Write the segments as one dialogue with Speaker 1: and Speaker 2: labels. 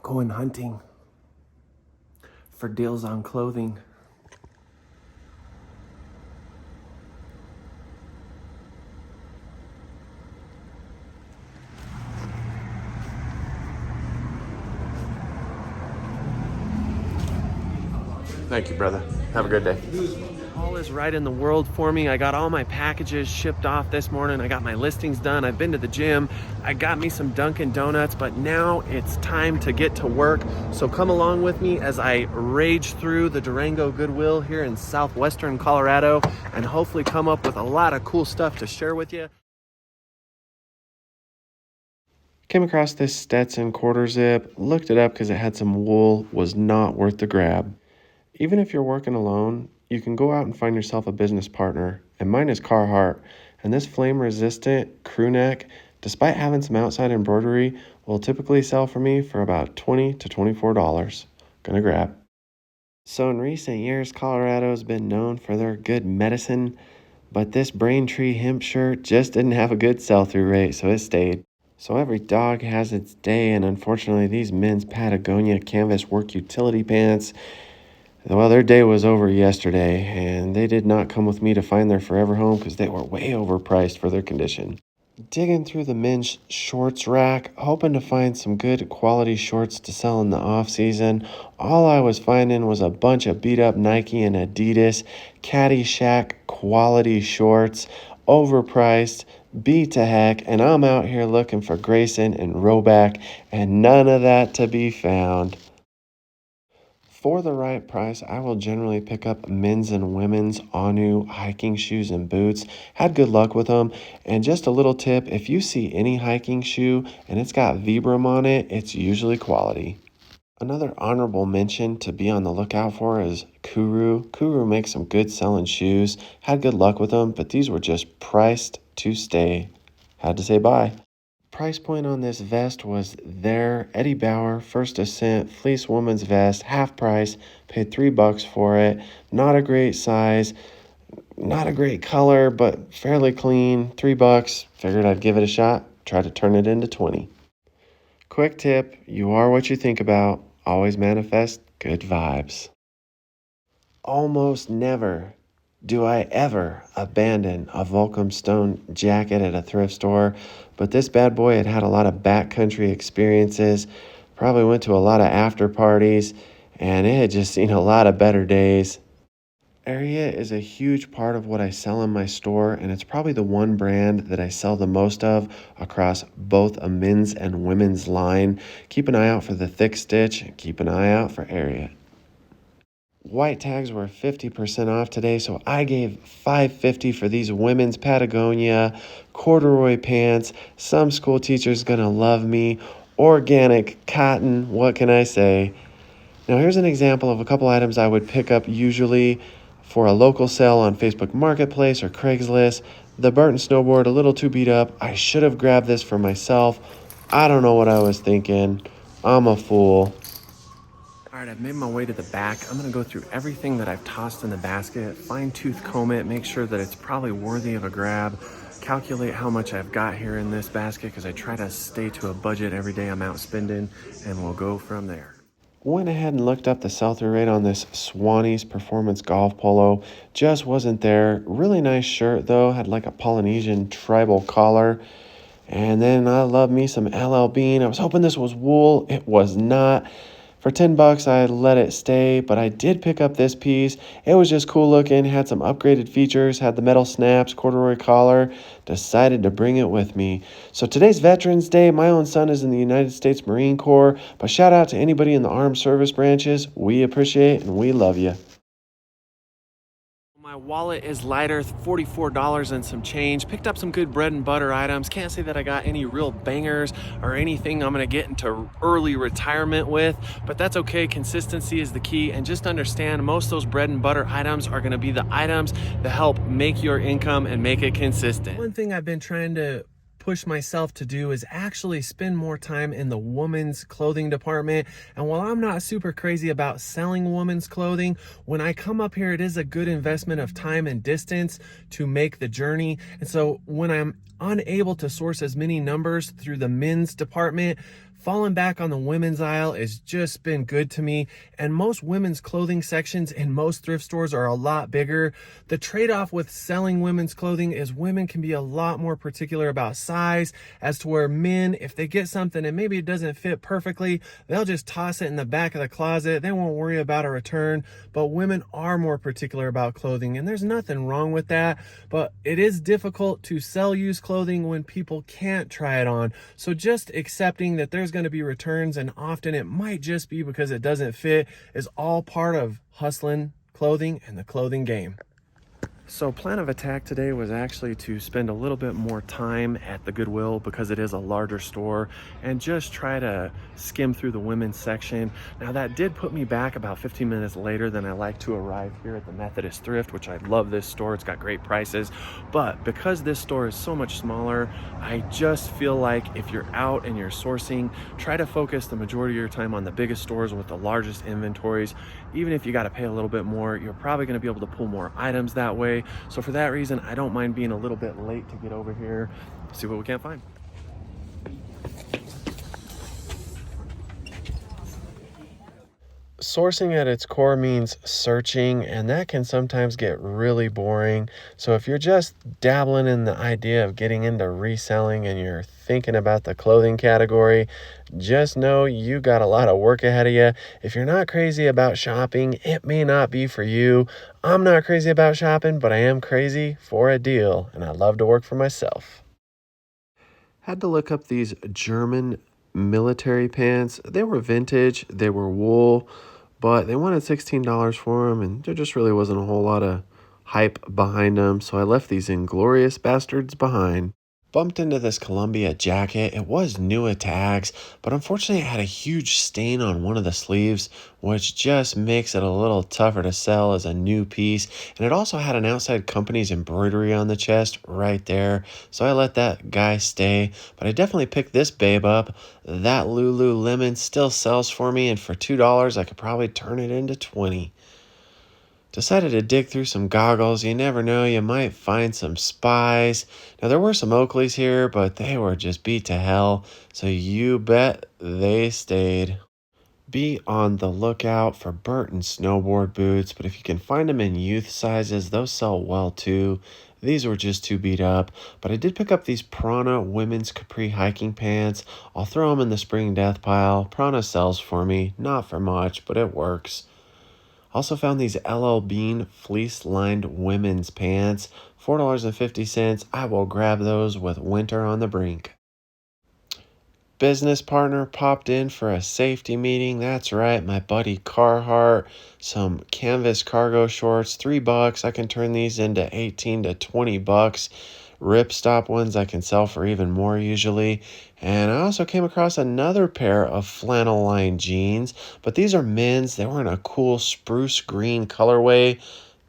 Speaker 1: going hunting for deals on clothing.
Speaker 2: Thank you, brother. Have a good day.
Speaker 1: All is right in the world for me. I got all my packages shipped off this morning. I got my listings done. I've been to the gym. I got me some Dunkin' Donuts, but now it's time to get to work. So come along with me as I rage through the Durango Goodwill here in southwestern Colorado and hopefully come up with a lot of cool stuff to share with you.
Speaker 2: Came across this Stetson quarter zip, looked it up because it had some wool, was not worth the grab. Even if you're working alone, you can go out and find yourself a business partner, and mine is Carhartt, and this flame-resistant crew neck, despite having some outside embroidery, will typically sell for me for about $20 to $24. Gonna grab. So in recent years, Colorado's been known for their good medicine, but this Braintree hemp shirt just didn't have a good sell-through rate, so it stayed. So every dog has its day, and unfortunately these men's Patagonia canvas work utility pants, well, their day was over yesterday, and they did not come with me to find their forever home because they were way overpriced for their condition. Digging through the men's shorts rack, hoping to find some good quality shorts to sell in the off season. All I was finding was a bunch of beat up Nike and Adidas Caddyshack quality shorts, overpriced, beat to heck, and I'm out here looking for Grayson and Roback, and none of that to be found. For the right price, I will generally pick up men's and women's Anu hiking shoes and boots. Had good luck with them. And just a little tip, if you see any hiking shoe and it's got Vibram on it, it's usually quality. Another honorable mention to be on the lookout for is Kuru. Kuru makes some good selling shoes. Had good luck with them, but these were just priced to stay. Had to say bye. Price point on this vest was there. Eddie Bauer, First Ascent, fleece woman's vest, half price, paid $3 for it. Not a great size, not a great color, but fairly clean. $3, figured I'd give it a shot, try to turn it into 20. Quick tip, you are what you think about. Always manifest good vibes. Almost never do I ever abandon a Volcom Stone jacket at a thrift store, but this bad boy had a lot of backcountry experiences, probably went to a lot of after parties, and it had just seen a lot of better days. Area is a huge part of what I sell in my store, and it's probably the one brand that I sell the most of across both a men's and women's line. Keep an eye out for the thick stitch, and keep an eye out for Area. White tags were 50% off today, so I gave $5.50 for these women's Patagonia corduroy pants. Some school teacher's gonna love me. Organic cotton, what can I say? Now here's an example of a couple items I would pick up usually for a local sale on Facebook Marketplace or Craigslist. The Burton snowboard, a little too beat up. I should have grabbed this for myself. I don't know what I was thinking. I'm a fool.
Speaker 1: All right, I've made my way to the back. I'm gonna go through everything that I've tossed in the basket, fine tooth comb it, make sure that it's probably worthy of a grab, calculate how much I've got here in this basket because I try to stay to a budget every day I'm out spending, and we'll go from there.
Speaker 2: Went ahead and looked up the sell-through rate on this Swannies Performance Golf Polo. Just wasn't there. Really nice shirt though, had like a Polynesian tribal collar. And then I love me some LL Bean. I was hoping this was wool. It was not. For $10, I let it stay, but I did pick up this piece. It was just cool looking, had some upgraded features, had the metal snaps, corduroy collar. Decided to bring it with me. So today's Veterans Day. My own son is in the United States Marine Corps, but shout out to anybody in the armed service branches. We appreciate and we love you.
Speaker 1: My wallet is lighter, $44 and some change. Picked up some good bread and butter items. Can't say that I got any real bangers or anything I'm gonna get into early retirement with, but that's okay. Consistency is the key, and just understand most of those bread and butter items are gonna be the items that help make your income and make it consistent. One thing I've been trying to push myself to do is actually spend more time in the women's clothing department. And while I'm not super crazy about selling women's clothing, when I come up here, it is a good investment of time and distance to make the journey. And so when I'm unable to source as many numbers through the men's department, Falling back on the women's aisle has just been good to me, and most women's clothing sections in most thrift stores are a lot bigger. The trade-off with selling women's clothing is women can be a lot more particular about size, as to where men, if they get something and maybe it doesn't fit perfectly, they'll just toss it in the back of the closet. They won't worry about a return. But women are more particular about clothing, and there's nothing wrong with that. But it is difficult to sell used clothing when people can't try it on. So just accepting that there's going to be returns, and often it might just be because it doesn't fit, is all part of hustling clothing and the clothing game. So plan of attack today was actually to spend a little bit more time at the Goodwill because it is a larger store, and just try to skim through the women's section. Now that did put me back about 15 minutes later than I like to arrive here at the Methodist Thrift, which I love this store. It's got great prices, but because this store is so much smaller, I just feel like if you're out and you're sourcing, try to focus the majority of your time on the biggest stores with the largest inventories. Even if you got to pay a little bit more, you're probably going to be able to pull more items that way. So for that reason, I don't mind being a little bit late to get over here, see what we can find.
Speaker 2: Sourcing at its core means searching, and that can sometimes get really boring. So if you're just dabbling in the idea of getting into reselling and you're thinking about the clothing category, just know you got a lot of work ahead of you. If you're not crazy about shopping, it may not be for you. I'm not crazy about shopping, but I am crazy for a deal, and I love to work for myself. Had to look up these German military pants. They were vintage, they were wool, but they wanted $16 for them, and there just really wasn't a whole lot of hype behind them, so I left these inglorious bastards behind. Bumped into this Columbia jacket. It was new at tags, but unfortunately it had a huge stain on one of the sleeves, which just makes it a little tougher to sell as a new piece. And it also had an outside company's embroidery on the chest right there, so I let that guy stay. But I definitely picked this babe up. That Lululemon still sells for me, and for $2 I could probably turn it into 20. Decided to dig through some goggles. You never know, you might find some spies. Now, there were some Oakleys here, but they were just beat to hell, so you bet they stayed. Be on the lookout for Burton snowboard boots, but if you can find them in youth sizes, those sell well too. These were just too beat up, but I did pick up these Prana women's capri hiking pants. I'll throw them in the spring death pile. Prana sells for me, not for much, but it works. Also found these LL Bean fleece-lined women's pants, $4.50. I will grab those with winter on the brink. Business partner popped in for a safety meeting. That's right, my buddy Carhartt. Some canvas cargo shorts, $3. I can turn these into 18 to 20 bucks. Ripstop ones I can sell for even more usually. And I also came across another pair of flannel lined jeans, but these are men's. They were in a cool spruce green colorway.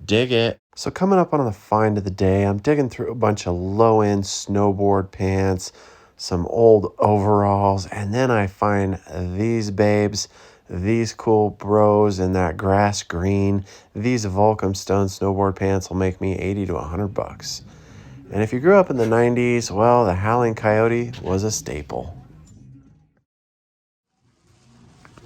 Speaker 2: Dig it. So coming up on the find of the day, I'm digging through a bunch of low-end snowboard pants, some old overalls, and then I find these babes, these cool bros in that grass green. These Volcom Stone snowboard pants will make me 80 to 100 bucks. And if you grew up in the 90s, well, the Howling Coyote was a staple.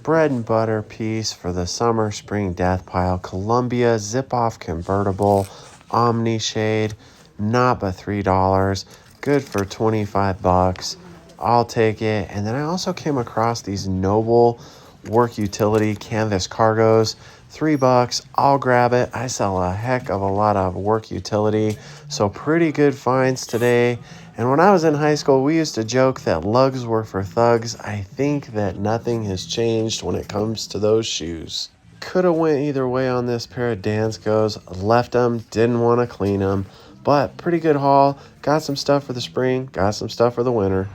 Speaker 2: Bread and butter piece for the summer spring death pile. Columbia zip-off convertible, Omni shade, not but $3. Good for 25 bucks. I'll take it. And then I also came across these Noble work utility canvas cargos. $3. I'll grab it. I sell a heck of a lot of work utility, so pretty good finds today. And when I was in high school, we used to joke that lugs were for thugs. I think that nothing has changed when it comes to those shoes. Could have went either way on this pair of Danskos. Left them, didn't want to clean them, but pretty good haul. Got some stuff for the spring, got some stuff for the winter.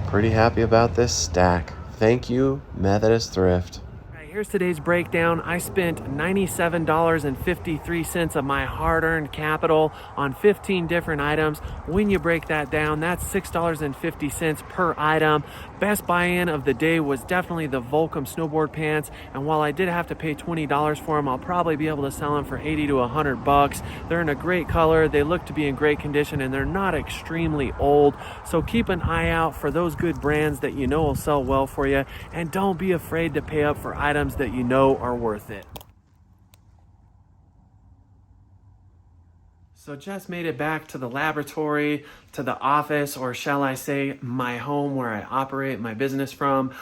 Speaker 2: Pretty happy about this stack. Thank you, Methodist Thrift.
Speaker 1: Here's today's breakdown. I spent $97.53 of my hard-earned capital on 15 different items. When you break that down, that's $6.50 per item. Best buy-in of the day was definitely the Volcom snowboard pants, and while I did have to pay $20 for them, I'll probably be able to sell them for 80 to 100 bucks. They're in a great color, they look to be in great condition, and they're not extremely old. So keep an eye out for those good brands that you know will sell well for you, and don't be afraid to pay up for items that you know are worth it. So just made it back to the laboratory, to the office, or shall I say my home where I operate my business from.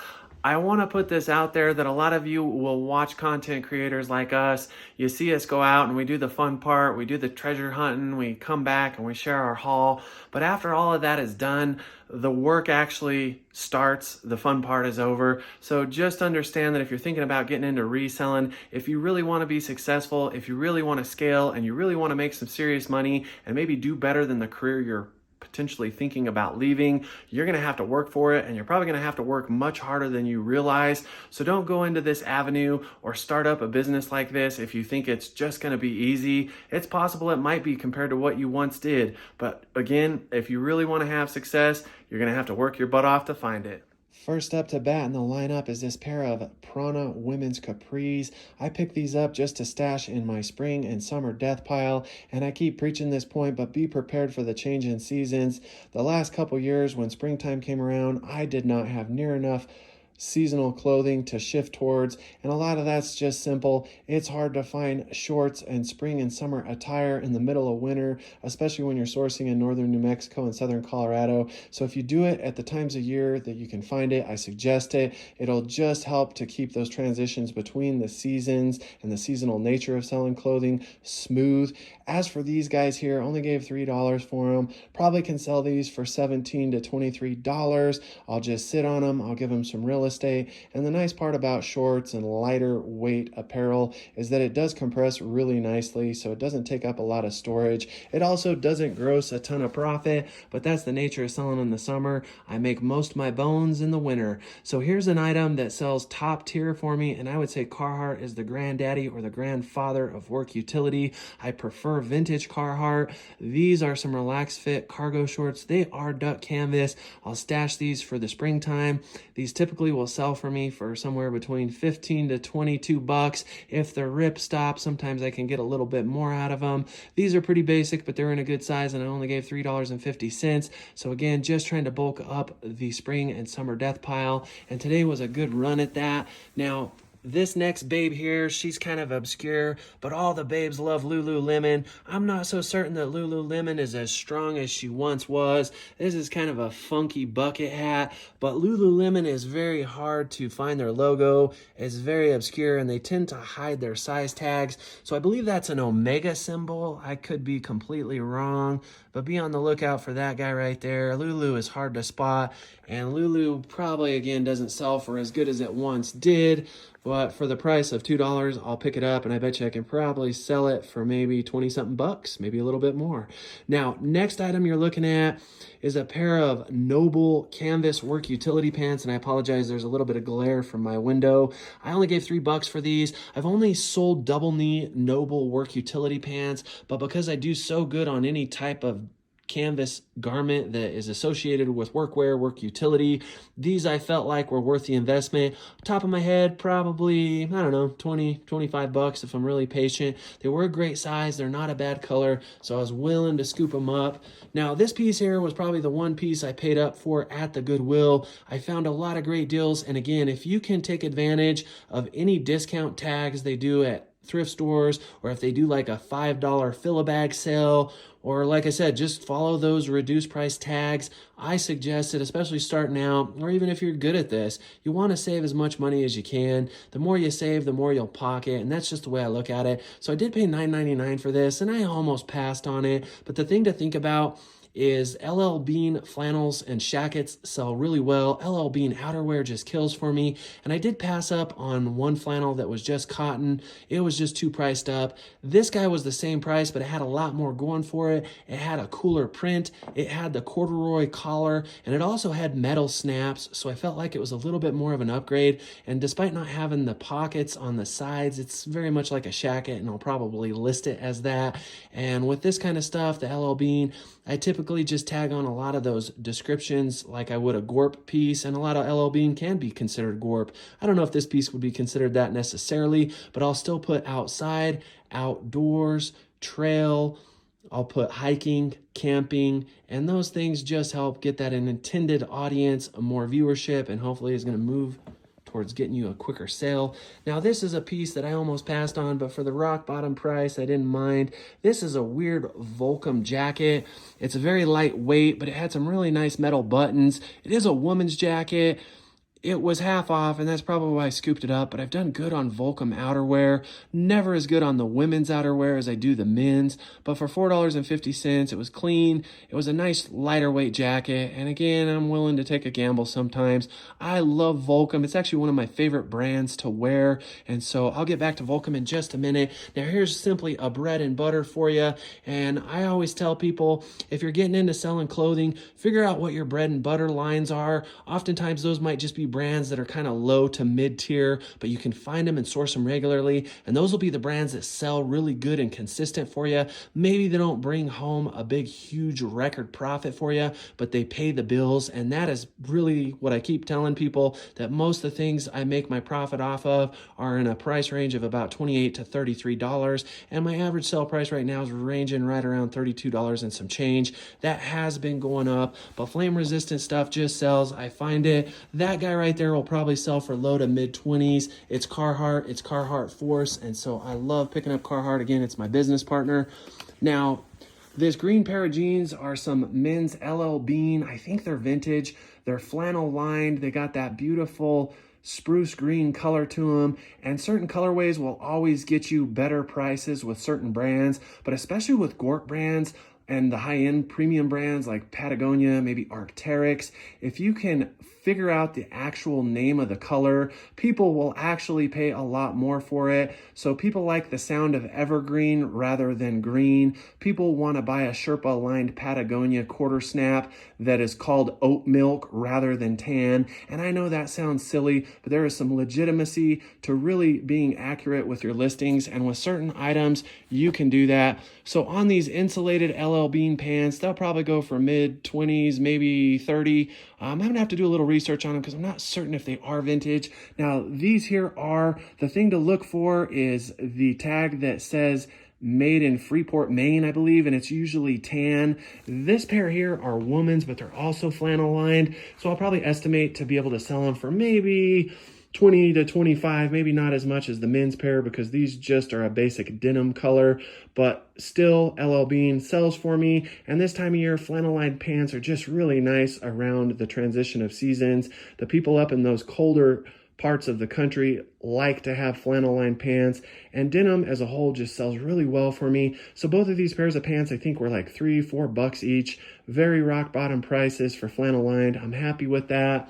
Speaker 1: I want to put this out there that a lot of you will watch content creators like us. You see us go out and we do the fun part, we do the treasure hunting, we come back and we share our haul. But after all of that is done, the work actually starts, the fun part is over. So just understand that if you're thinking about getting into reselling, if you really want to be successful, if you really want to scale and you really want to make some serious money and maybe do better than the career you're potentially thinking about leaving, you're going to have to work for it, and you're probably going to have to work much harder than you realize. So don't go into this avenue or start up a business like this if you think it's just going to be easy. It's possible it might be compared to what you once did, but again, if you really want to have success, you're going to have to work your butt off to find it.
Speaker 2: First up to bat in the lineup is this pair of Prana women's capris. I picked these up just to stash in my spring and summer death pile, and I keep preaching this point, but be prepared for the change in seasons. The last couple years when springtime came around, I did not have near enough seasonal clothing to shift towards, and a lot of that's just simple. It's hard to find shorts and spring and summer attire in the middle of winter, especially when you're sourcing in northern New Mexico and southern Colorado. So if you do it at the times of year that you can find it, I suggest it. It'll just help to keep those transitions between the seasons and the seasonal nature of selling clothing smooth. As for these guys here, only gave $3 for them. Probably can sell these for $17 to $23. I'll just sit on them. I'll give them some real estate. And the nice part about shorts and lighter weight apparel is that it does compress really nicely, so it doesn't take up a lot of storage. It also doesn't gross a ton of profit, but that's the nature of selling in the summer. I make most of my bones in the winter. So here's an item that sells top tier for me, and I would say Carhartt is the granddaddy or the grandfather of work utility. I prefer vintage Carhartt. These are some relaxed fit cargo shorts. They are duck canvas. I'll stash these for the springtime. These typically will sell for me for somewhere between 15 to 22 bucks. If the rip stops, sometimes I can get a little bit more out of them. These are pretty basic, but they're in a good size, and I only gave $3.50. So again, just trying to bulk up the spring and summer death pile, and today was a good run at that. Now, this next babe here, she's kind of obscure, but all the babes love Lululemon. I'm not so certain that Lululemon is as strong as she once was. This is kind of a funky bucket hat, but Lululemon is very hard to find their logo. It's very obscure, and they tend to hide their size tags. So I believe that's an Omega symbol. I could be completely wrong, but be on the lookout for that guy right there. Lulu is hard to spot, and Lulu probably, again, doesn't sell for as good as it once did. But for the price of $2, I'll pick it up, and I bet you I can probably sell it for maybe 20-something bucks, maybe a little bit more. Now, next item you're looking at is a pair of Noble canvas work utility pants, and I apologize, there's a little bit of glare from my window. I only gave $3 for these. I've only sold double knee Noble work utility pants, but because I do so good on any type of canvas garment that is associated with workwear, work utility, these I felt like were worth the investment. Top of my head, probably, I don't know, 20, 25 bucks if I'm really patient. They were a great size. They're not a bad color, so I was willing to scoop them up. Now, this piece here was probably the one piece I paid up for at the Goodwill. I found a lot of great deals, and again, if you can take advantage of any discount tags they do at thrift stores, or if they do like a $5 fill-a-bag sale, or like I said, just follow those reduced price tags. I suggest it, especially starting out, or even if you're good at this, you want to save as much money as you can. The more you save, the more you'll pocket, and that's just the way I look at it. So I did pay $9.99 for this, and I almost passed on it, but the thing to think about
Speaker 1: is LL Bean flannels and shackets sell really well. LL Bean outerwear just kills for me. And I did pass up on one flannel that was just cotton. It was just too priced up. This guy was the same price, but it had a lot more going for it. It had a cooler print. It had the corduroy collar, and it also had metal snaps. So I felt like it was a little bit more of an upgrade. And despite not having the pockets on the sides, it's very much like a shacket, and I'll probably list it as that. And with this kind of stuff, the LL Bean, I typically just tag on a lot of those descriptions like I would a Gorp piece, and a lot of LL Bean can be considered Gorp. I don't know if this piece would be considered that necessarily, but I'll still put outside, outdoors, trail. I'll put hiking, camping, and those things just help get that an intended audience, more viewership, and hopefully is going to move towards getting you a quicker sale. Now, this is a piece that I almost passed on, but for the rock bottom price, I didn't mind. This is a weird Volcom jacket. It's a very lightweight, but it had some really nice metal buttons. It is a woman's jacket. It was half off, and that's probably why I scooped it up, but I've done good on Volcom outerwear. Never as good on the women's outerwear as I do the men's, but for $4.50, it was clean. It was a nice lighter weight jacket, and again, I'm willing to take a gamble sometimes. I love Volcom. It's actually one of my favorite brands to wear, and so I'll get back to Volcom in just a minute. Now, here's simply a bread and butter for you, and I always tell people, if you're getting into selling clothing, figure out what your bread and butter lines are. Oftentimes, those might just be brands that are kind of low to mid tier, but you can find them and source them regularly. And those will be the brands that sell really good and consistent for you. Maybe they don't bring home a big, huge record profit for you, but they pay the bills. And that is really what I keep telling people, that most of the things I make my profit off of are in a price range of about $28 to $33. And my average sell price right now is ranging right around $32 and some change. That has been going up, but flame resistant stuff just sells. I find it. That guy right there will probably sell for low to mid 20s. It's Carhartt Force, and so I love picking up Carhartt. Again, it's my business partner. Now, this green pair of jeans are some men's LL Bean. I think they're vintage. They're flannel lined. They got that beautiful spruce green color to them, and certain colorways will always get you better prices with certain brands, but especially with Gorp brands and the high-end premium brands like Patagonia, maybe Arc'teryx, if you can figure out the actual name of the color, people will actually pay a lot more for it. So people like the sound of evergreen rather than green. People want to buy a Sherpa lined Patagonia quarter snap that is called oat milk rather than tan. And I know that sounds silly, but there is some legitimacy to really being accurate with your listings, and with certain items you can do that. So on these insulated LL Bean pants, they'll probably go for mid 20s, maybe 30. I'm gonna have to do a little research on them because I'm not certain if they are vintage. Now, these here are, the thing to look for is the tag that says made in Freeport, Maine, I believe, and it's usually tan. This pair here are women's, but they're also flannel lined. So I'll probably estimate to be able to sell them for maybe 20 to 25, maybe not as much as the men's pair because these just are a basic denim color, but still LL Bean sells for me. And this time of year, flannel lined pants are just really nice around the transition of seasons. The people up in those colder parts of the country like to have flannel lined pants, and denim as a whole just sells really well for me. So both of these pairs of pants I think were like $3-4 each. Very rock bottom prices for flannel lined. I'm happy with that.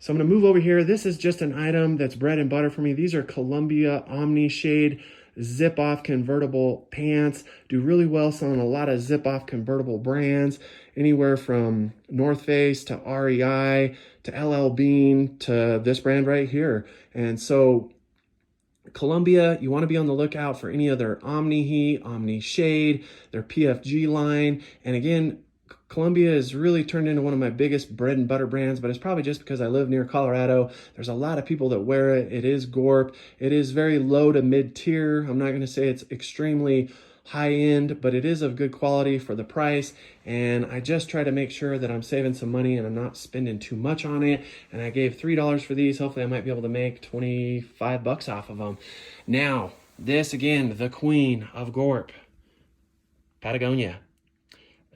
Speaker 1: So I'm going to move over here. This is just an item that's bread and butter for me. These are Columbia Omni Shade zip-off convertible pants. Do really well selling a lot of zip-off convertible brands, anywhere from North Face to REI to LL Bean to this brand right here. And so Columbia, you want to be on the lookout for any other Omni Heat, Omni Shade, their PFG line. And again, Columbia has really turned into one of my biggest bread and butter brands, but it's probably just because I live near Colorado. There's a lot of people that wear it. It is Gorp. It is very low to mid tier. I'm not going to say it's extremely high end, but it is of good quality for the price. And I just try to make sure that I'm saving some money and I'm not spending too much on it. And I gave $3 for these. Hopefully I might be able to make 25 bucks off of them. Now, this again, the queen of Gorp, Patagonia.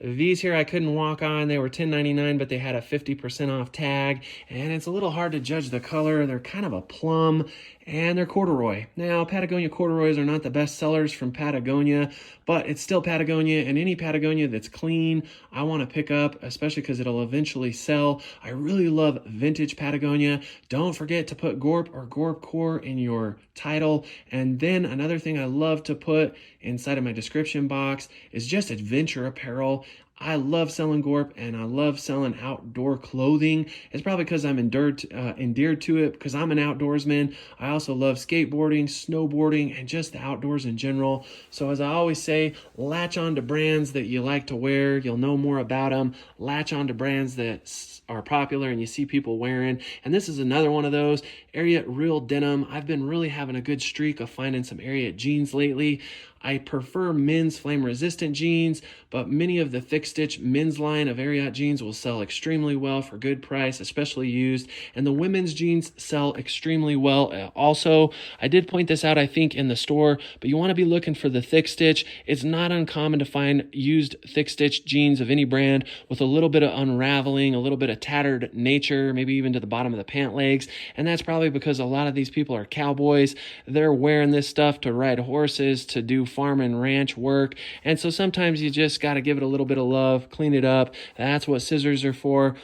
Speaker 1: These here I couldn't walk on. They were $10.99, but they had a 50% off tag, and it's a little hard to judge the color. They're kind of a plum, and they're corduroy. Now, Patagonia corduroys are not the best sellers from Patagonia, but it's still Patagonia, and any Patagonia that's clean, I want to pick up, especially because it'll eventually sell. I really love vintage Patagonia. Don't forget to put Gorp or Gorp Core in your title. And then another thing I love to put inside of my description box is just adventure apparel. I love selling Gorp and I love selling outdoor clothing. It's probably because I'm endeared to it because I'm an outdoorsman. I also love skateboarding, snowboarding, and just the outdoors in general. So as I always say, latch on to brands that you like to wear. You'll know more about them. Latch on to brands that are popular and you see people wearing. And this is another one of those. Ariat Real Denim. I've been really having a good streak of finding some Ariat jeans lately. I prefer men's flame resistant jeans, but many of the thick stitch men's line of Ariat jeans will sell extremely well for good price, especially used. And the women's jeans sell extremely well. Also, I did point this out, I think, in the store, but you want to be looking for the thick stitch. It's not uncommon to find used thick stitch jeans of any brand with a little bit of unraveling, a little bit of tattered nature, maybe even to the bottom of the pant legs. And that's probably because a lot of these people are cowboys. They're wearing this stuff to ride horses, to do farm and ranch work. And so sometimes you just got to give it a little bit of love, clean it up. That's what scissors are for.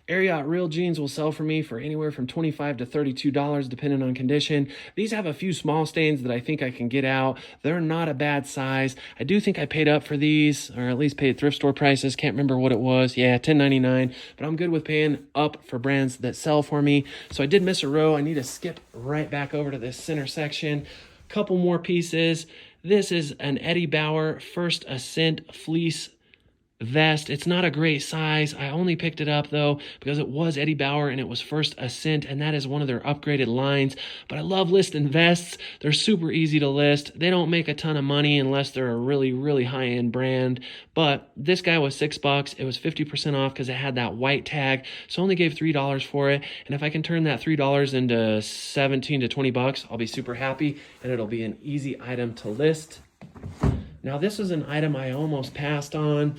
Speaker 1: Ariat Real jeans will sell for me for anywhere from $25 to $32 depending on condition. These have a few small stains that I think I can get out. They're not a bad size. I do think I paid up for these, or at least paid thrift store prices. Can't remember what it was. Yeah, $10.99. But I'm good with paying up for brands that sell for me. So I did miss a row. I need to skip right back over to this center section. Couple more pieces. This is an Eddie Bauer First Ascent fleece vest. It's not a great size. I only picked it up though because it was Eddie Bauer and it was First Ascent, and that is one of their upgraded lines. But I love listing vests. They're super easy to list. They don't make a ton of money unless they're a really, really high-end brand. But this guy was $6. It was 50% off because it had that white tag. So I only gave $3 for it. And if I can turn that $3 into 17 to 20 bucks, I'll be super happy and it'll be an easy item to list. Now this is an item I almost passed on.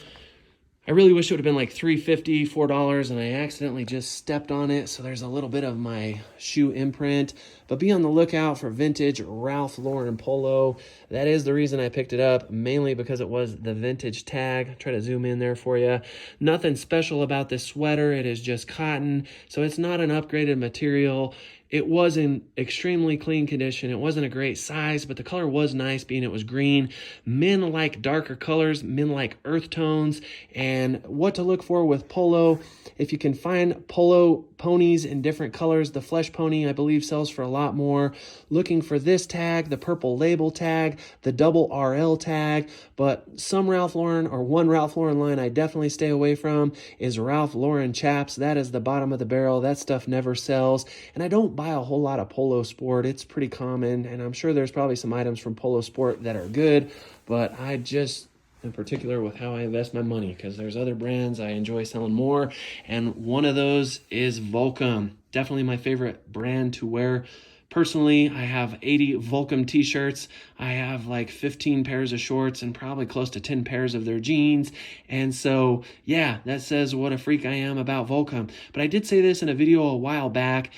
Speaker 1: I really wish it would have been like $3.50, $4, and I accidentally just stepped on it, so there's a little bit of my shoe imprint. But be on the lookout for vintage Ralph Lauren polo. That is the reason I picked it up, mainly because it was the vintage tag. Try to zoom in there for you. Nothing special about this sweater. It is just cotton, so it's not an upgraded material. It was in extremely clean condition. It wasn't a great size, but the color was nice, being it was green. Men like darker colors, men like earth tones. And what to look for with polo, if you can find polo ponies in different colors, the flesh pony I believe sells for a lot more. Looking for this tag, the purple label tag, the double RL tag. But some Ralph Lauren, or one Ralph Lauren line I definitely stay away from is Ralph Lauren chaps. That is the bottom of the barrel. That stuff never sells. And I don't buy a whole lot of Polo Sport. It's pretty common, and I'm sure there's probably some items from Polo Sport that are good, but I just, in particular with how I invest my money, because there's other brands I enjoy selling more, and one of those is Volcom. Definitely my favorite brand to wear. Personally, I have 80 Volcom t-shirts. I have like 15 pairs of shorts and probably close to 10 pairs of their jeans. And so, yeah, that says what a freak I am about Volcom. But I did say this in a video a while back.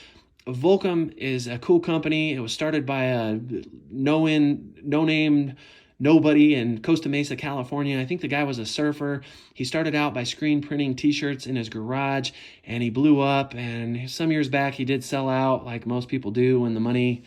Speaker 1: Volcom is a cool company. It was started by a no-name nobody in Costa Mesa, California. I think the guy was a surfer. He started out by screen printing t-shirts in his garage, and he blew up. And some years back, he did sell out like most people do when the money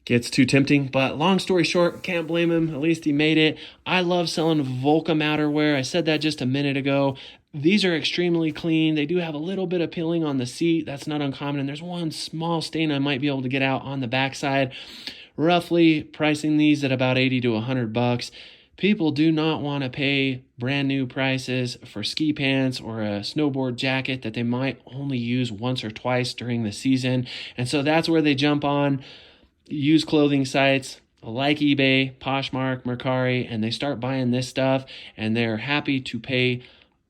Speaker 1: gets too tempting. But long story short, can't blame him. At least he made it. I love selling Volcom outerwear. I said that just a minute ago. These are extremely clean. They do have a little bit of peeling on the seat. That's not uncommon. And there's one small stain I might be able to get out on the backside. Roughly pricing these at about 80 to 100 bucks. People do not want to pay brand new prices for ski pants or a snowboard jacket that they might only use once or twice during the season. And so that's where they jump on used clothing sites like eBay, Poshmark, Mercari, and they start buying this stuff, and they're happy to pay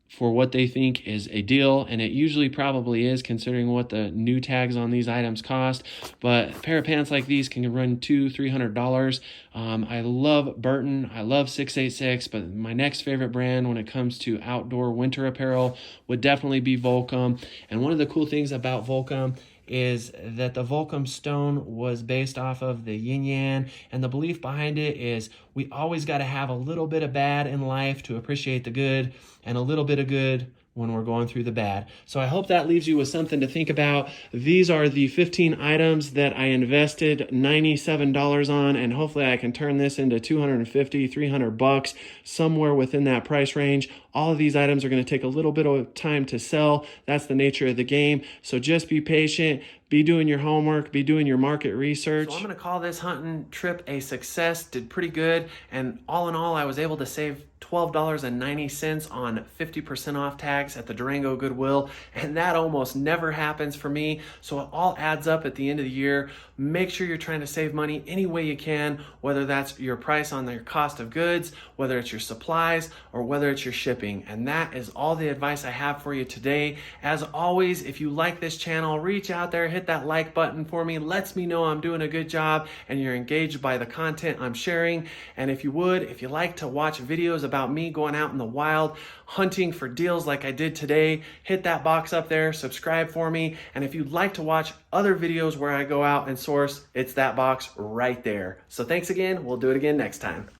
Speaker 1: for what they think is a deal, and it usually probably is considering what the new tags on these items cost. But a pair of pants like these can run $200-300. I love Burton, I love 686, but my next favorite brand when it comes to outdoor winter apparel would definitely be Volcom. And one of the cool things about Volcom is that the Volcom stone was based off of the yin yang, and the belief behind it is we always got to have a little bit of bad in life to appreciate the good, and a little bit of good when we're going through the bad. So I hope that leaves you with something to think about. These are the 15 items that I invested $97 on, and hopefully I can turn this into $250-300, somewhere within that price range. All of these items are going to take a little bit of time to sell. That's the nature of the game. So just be patient, be doing your homework, be doing your market research. So I'm going to call this hunting trip a success. Did pretty good, and all in all I was able to save $12.90 on 50% off tags at the Durango Goodwill, and that almost never happens for me. So it all adds up at the end of the year. Make sure you're trying to save money any way you can, whether that's your price on your cost of goods, whether it's your supplies, or whether it's your shipping. And that is all the advice I have for you today. As always, if you like this channel, reach out there, hit that like button for me. Lets me know I'm doing a good job and you're engaged by the content I'm sharing. And if you like to watch videos about me going out in the wild, hunting for deals like I did today, hit that box up there, subscribe for me. And if you'd like to watch other videos where I go out and source, it's that box right there. So thanks again. We'll do it again next time.